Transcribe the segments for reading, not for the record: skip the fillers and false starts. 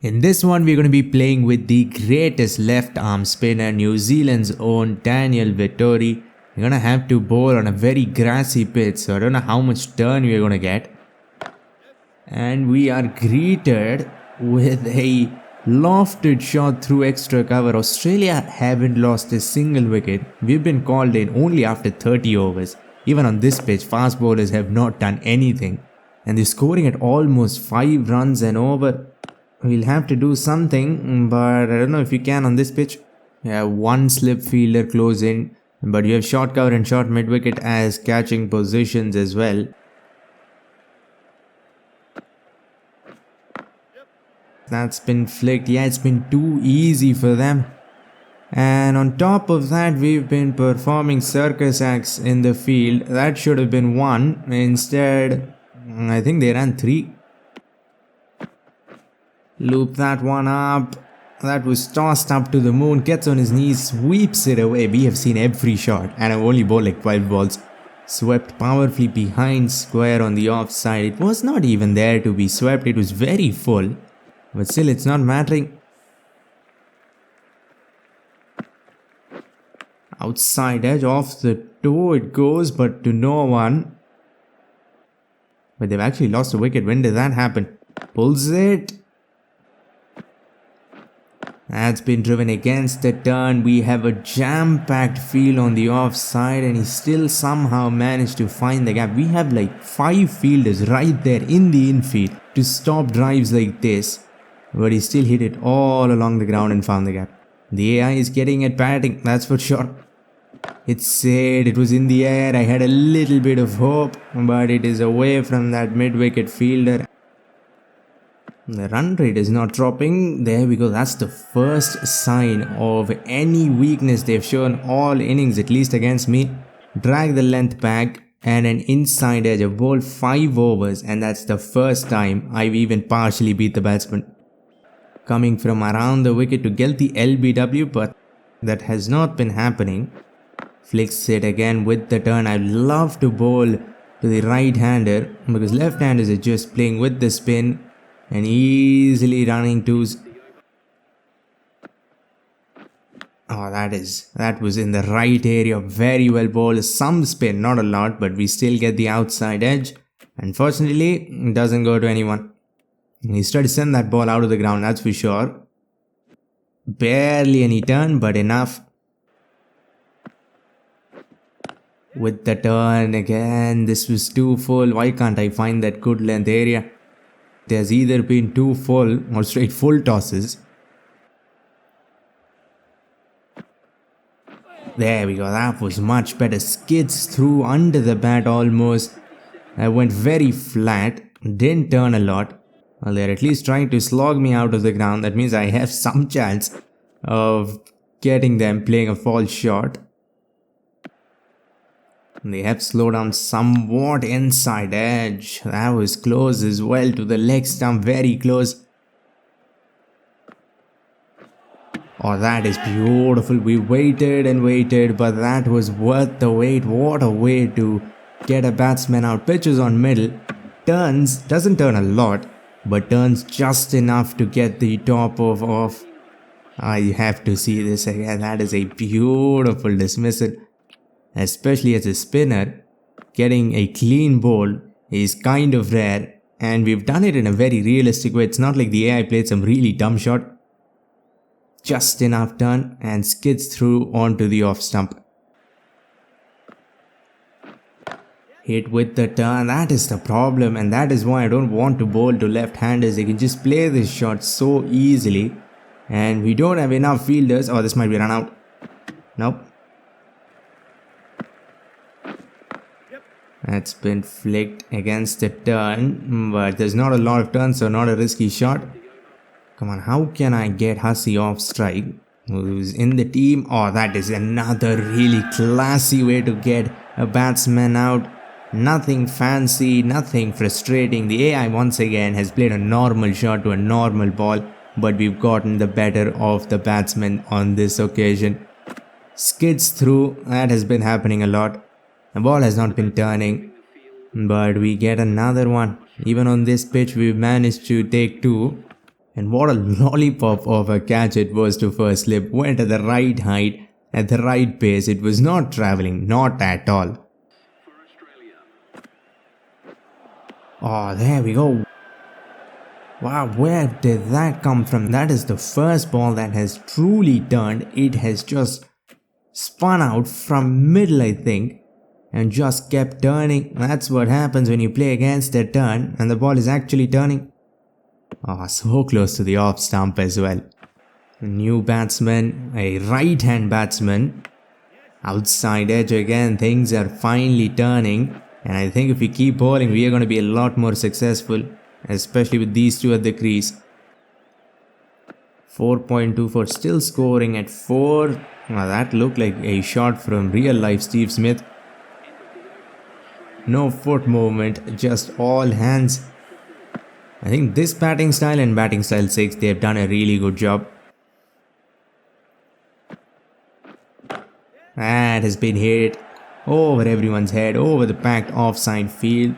In this one, we're going to be playing with the greatest left arm spinner, New Zealand's own Daniel Vettori. We're going to have to bowl on a very grassy pitch, so I don't know how much turn we're going to get. And we are greeted with a lofted shot through extra cover. Australia haven't lost a single wicket. We've been called in only after 30 overs. Even on this pitch, fast bowlers have not done anything. And they're scoring at almost 5 runs an over. We'll have to do something, but I don't know if you can on this pitch. You have one slip fielder close in, but you have short cover and short mid wicket as catching positions as well. That's been flicked. Yeah, it's been too easy for them. And on top of that, we've been performing circus acts in the field. That should have been 1. Instead, I think they ran 3. Loop that one up. That was tossed up to the moon. Gets on his knees, sweeps it away. We have seen every shot, and I've only bowled like 12 balls. Swept powerfully behind square on the offside. It was not even there to be swept. It was very full. But still, it's not mattering. Outside edge, off the toe it goes, but to no one. But they've actually lost a wicket. When did that happen? Pulls it. That's been driven against the turn. We have a jam-packed field on the offside, and he still somehow managed to find the gap. We have like 5 fielders right there in the infield to stop drives like this. But he still hit it all along the ground and found the gap. The AI is getting at batting, that's for sure. It said it was in the air. I had a little bit of hope, but it is away from that mid-wicket fielder. The run rate is not dropping. There we go. That's the first sign of any weakness they've shown all innings, at least against me. Drag the length back and an inside edge. I've bowled 5 overs, and that's the first time I've even partially beat the batsman. Coming from around the wicket to get the LBW, but that has not been happening. Flicks it again with the turn. I love to bowl to the right-hander because left-handers are just playing with the spin and easily running twos. Oh, that was in the right area. Very well bowled. Some spin, not a lot, but we still get the outside edge. Unfortunately, it doesn't go to anyone. He's trying to send that ball out of the ground, that's for sure. Barely any turn, but enough. With the turn again, this was too full. Why can't I find that good length area? There's either been too full or straight full tosses. There we go, that was much better. Skids through under the bat almost. I went very flat, didn't turn a lot. Well, they're at least trying to slog me out of the ground. That means I have some chance of getting them playing a false shot. They have slowed down somewhat inside edge. That was close as well to the leg stump. Very close. Oh, that is beautiful. We waited and waited, but that was worth the wait. What a way to get a batsman out. Pitches on middle. Turns. Doesn't turn a lot, but turns just enough to get the top of off. I have to see this again. That is a beautiful dismissal. Especially as a spinner, getting a clean bowl is kind of rare, and we've done it in a very realistic way. It's not like the AI played some really dumb shot. Just enough turn and skids through onto the off stump. Hit with the turn. That is the problem, and that is why I don't want to bowl to left-handers. They can just play this shot so easily, and we don't have enough fielders. Oh, this might be run out. Nope. That's been flicked against the turn, but there's not a lot of turns, so not a risky shot. Come on, how can I get Hussey off strike? Who's in the team? Oh, that is another really classy way to get a batsman out. Nothing fancy, nothing frustrating. The AI once again has played a normal shot to a normal ball, but we've gotten the better of the batsman on this occasion. Skids through, that has been happening a lot. The ball has not been turning, but we get another one. Even on this pitch, we've managed to take 2. And what a lollipop of a catch it was to first slip. Went at the right height, at the right pace. It was not traveling, not at all. Oh, there we go. Wow, where did that come from? That is the first ball that has truly turned. It has just spun out from middle, I think, and just kept turning. That's what happens when you play against a turn and the ball is actually turning. Oh, so close to the off stump as well. A new batsman, a right-hand batsman. Outside edge again, things are finally turning. And I think if we keep bowling, we are going to be a lot more successful, especially with these two at the crease. 4.24, still scoring at 4. Well, that looked like a shot from real life Steve Smith. No foot movement, just all hands. I think this batting style and batting style 6, they have done a really good job. That has been hit over everyone's head, over the packed offside field.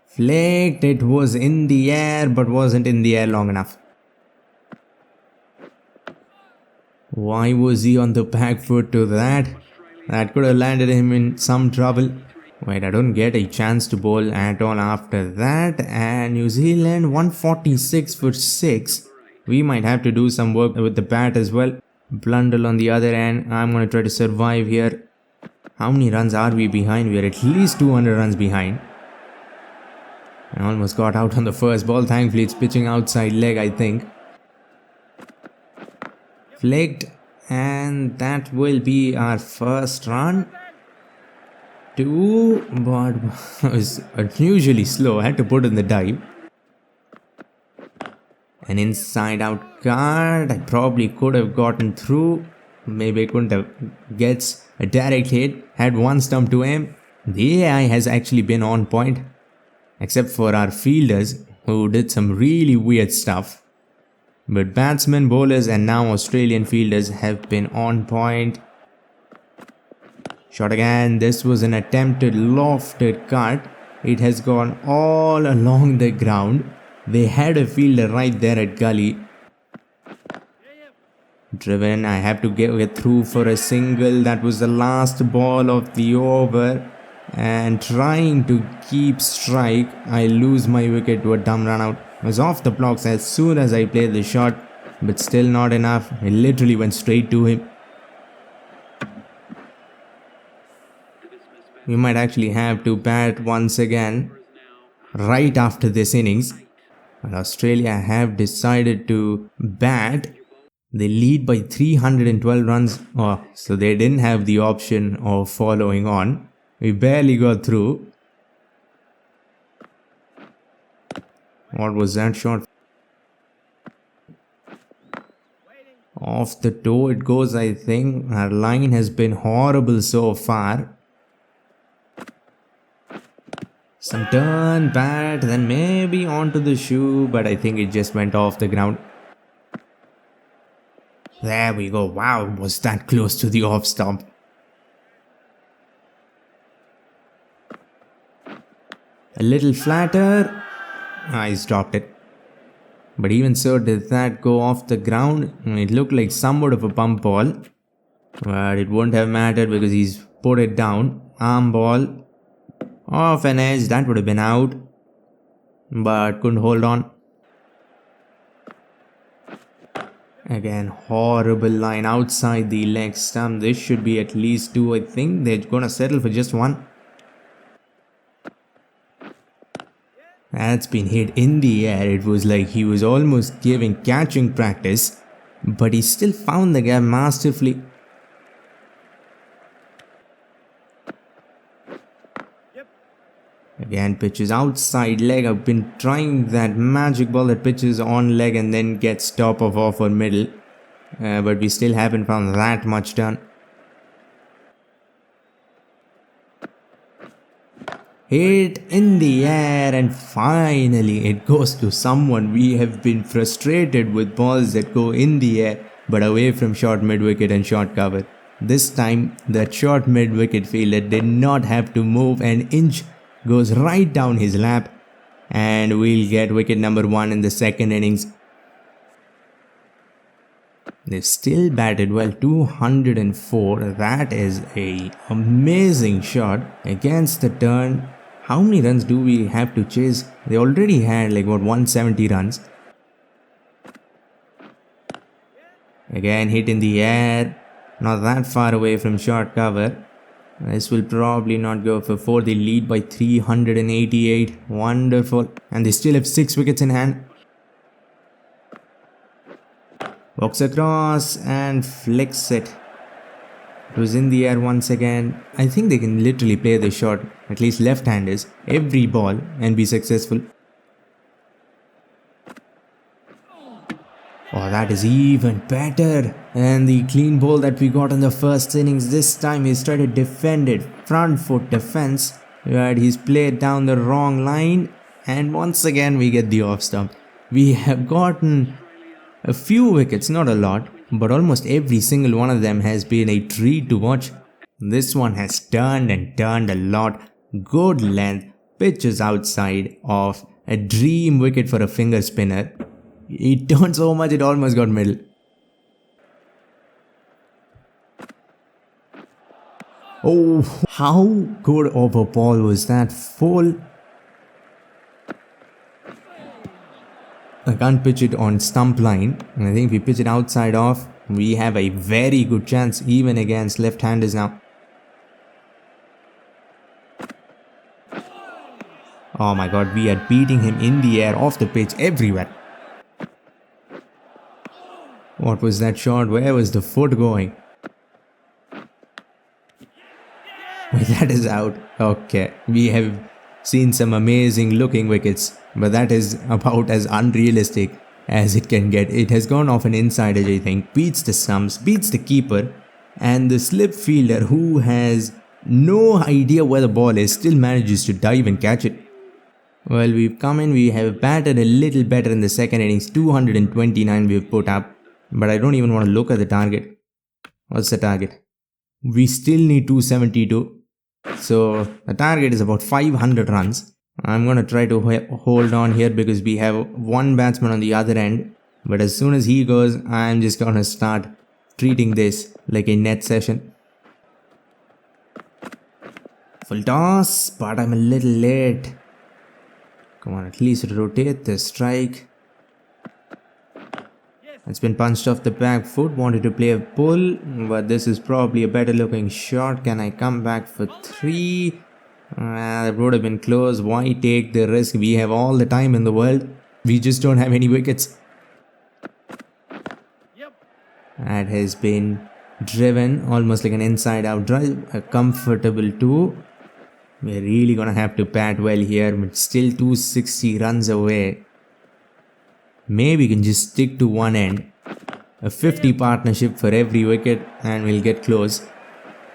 Flicked, it was in the air but wasn't in the air long enough. Why was he on the back foot to that? That could have landed him in some trouble. Wait, I don't get a chance to bowl at all after that. And New Zealand 146 for 6. We might have to do some work with the bat as well. Blundell on the other end. I'm going to try to survive here. How many runs are we behind? We are at least 200 runs behind. I almost got out on the first ball. Thankfully, it's pitching outside leg, I think. Flicked. And that will be our first run. 2. But it was unusually slow. I had to put in the dive. An inside out card. I probably could have gotten through. Maybe I couldn't have. Gets a direct hit. Had one stump to aim. The AI has actually been on point. Except for our fielders who did some really weird stuff. But batsmen, bowlers and now Australian fielders have been on point. Shot again. This was an attempted lofted cut. It has gone all along the ground. They had a fielder right there at gully. Driven. I have to get through for a single. That was the last ball of the over. And trying to keep strike, I lose my wicket to a dumb run out. I was off the blocks as soon as I played the shot, but still not enough. I literally went straight to him. We might actually have to bat once again right after this innings. But Australia have decided to bat. They lead by 312 runs. Oh, so they didn't have the option of following on. We barely got through. What was that shot? Off the toe it goes, I think. Our line has been horrible so far. Some turn, bat, then maybe onto the shoe, but I think it just went off the ground. There we go. Wow, was that close to the off stump. A little flatter. I stopped it. But even so, did that go off the ground? It looked like somewhat of a bump ball. But it wouldn't have mattered because he's put it down. Arm ball. Off an edge. That would have been out. But couldn't hold on. Again, horrible line outside the leg stump. This should be at least 2, I think. They're going to settle for just 1. That's been hit in the air. It was like he was almost giving catching practice, but he still found the gap masterfully. Again, pitches outside leg. I've been trying that magic ball that pitches on leg and then gets top of off or middle, but we still haven't found that much done. Hit in the air and finally it goes to someone. We have been frustrated with balls that go in the air but away from short mid-wicket and short cover. This time that short mid-wicket fielder did not have to move an inch, goes right down his lap. and we'll get wicket number 1 in the second innings. They've still batted well, 204. That is a amazing shot against the turn. How many runs do we have to chase? They already had like what, 170 runs. Again, hit in the air, not that far away from short cover. This will probably not go for 4. They lead by 388. Wonderful. And they still have 6 wickets in hand. Walks across and flicks it. It was in the air once again. I think they can literally play the shot, at least left-handers, every ball and be successful. Oh, that is even better. And the clean ball that we got in the first innings, this time he's tried to defend it. Front foot defense. But he's played down the wrong line. And once again we get the off stump. We have gotten a few wickets, not a lot, but almost every single one of them has been a treat to watch. This one has turned and turned a lot. Good length, pitches outside of a dream wicket for a finger spinner. It turned so much it almost got middle. Oh, how good of a ball was that? Full. I can't pitch it on stump line. And I think if we pitch it outside off, we have a very good chance even against left-handers now. Oh my god, we are beating him in the air, off the pitch, everywhere. What was that shot? Where was the foot going? Wait, that is out. Okay, we have seen some amazing looking wickets, but that is about as unrealistic as it can get. It has gone off an inside edge, I think, beats the stumps, beats the keeper, and the slip fielder, who has no idea where the ball is, still manages to dive and catch it. Well, we've come in, we have batted a little better in the second innings. 229 we've put up, but I don't even want to look at the target. What's the target? We still need 272. So the target is about 500 runs. I'm going to try to hold on here because we have one batsman on the other end. But as soon as he goes, I'm just going to start treating this like a net session. Full toss, but I'm a little late. Come on, at least rotate the strike. It's been punched off the back foot. Wanted to play a pull, but this is probably a better looking shot. Can I come back for 3? That would have been close. Why take the risk? We have all the time in the world. We just don't have any wickets. That has been driven almost like an inside out drive. A comfortable 2. We're really gonna have to bat well here, but still 260 runs away. Maybe we can just stick to one end. A 50 partnership for every wicket and we'll get close.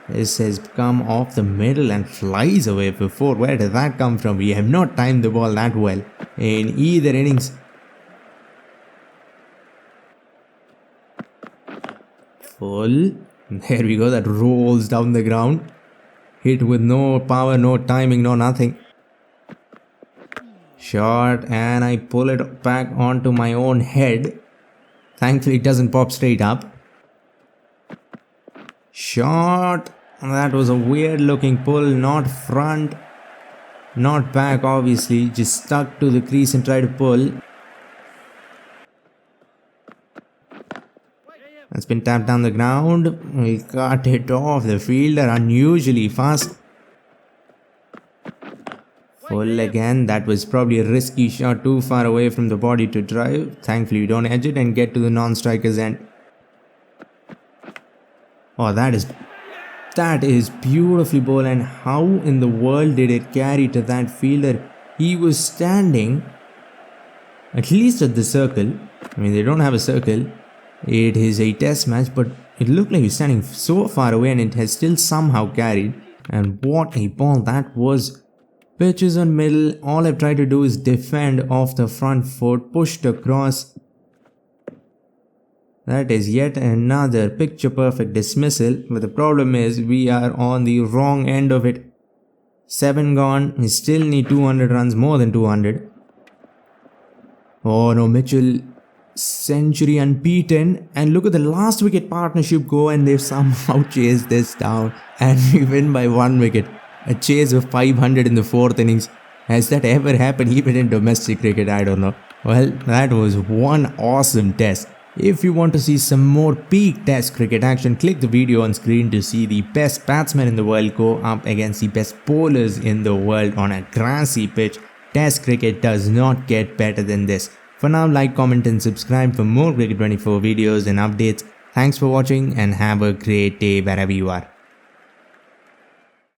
This has come off the middle and flies away for 4. Where did that come from? We have not timed the ball that well in either innings. Full. There we go. That rolls down the ground. Hit with no power, no timing, no nothing. Shot, and I pull it back onto my own head. Thankfully it doesn't pop straight up. Shot. That was a weird looking pull. Not front, not back obviously. Just stuck to the crease and tried to pull. That's been tapped down the ground. We cut it off. The fielder unusually fast. Full again. That was probably a risky shot, too far away from the body to drive. Thankfully we don't edge it and get to the non-striker's end. Oh, that is beautifully bowled. And how in the world did it carry to that fielder? He was standing at least at the circle. I mean, they don't have a circle. It is a test match, but it looked like he's standing so far away and it has still somehow carried. And what a ball that was. Pitches on middle. All I've tried to do is defend off the front foot, pushed across. That is yet another picture perfect dismissal, but the problem is we are on the wrong end of it. 7 gone. We still need 200 runs, more than 200. Oh no, Mitchell century unbeaten, and look at the last wicket partnership go, and they've somehow chased this down and we win by 1 wicket. A chase of 500 in the fourth innings. Has that ever happened even in domestic cricket? I don't know. Well, that was one awesome test. If you want to see some more peak test cricket action, click the video on screen to see the best batsmen in the world go up against the best bowlers in the world on a grassy pitch. Test cricket does not get better than this. For now, like, comment and subscribe for more Cricket 24 videos and updates. Thanks for watching and have a great day wherever you are.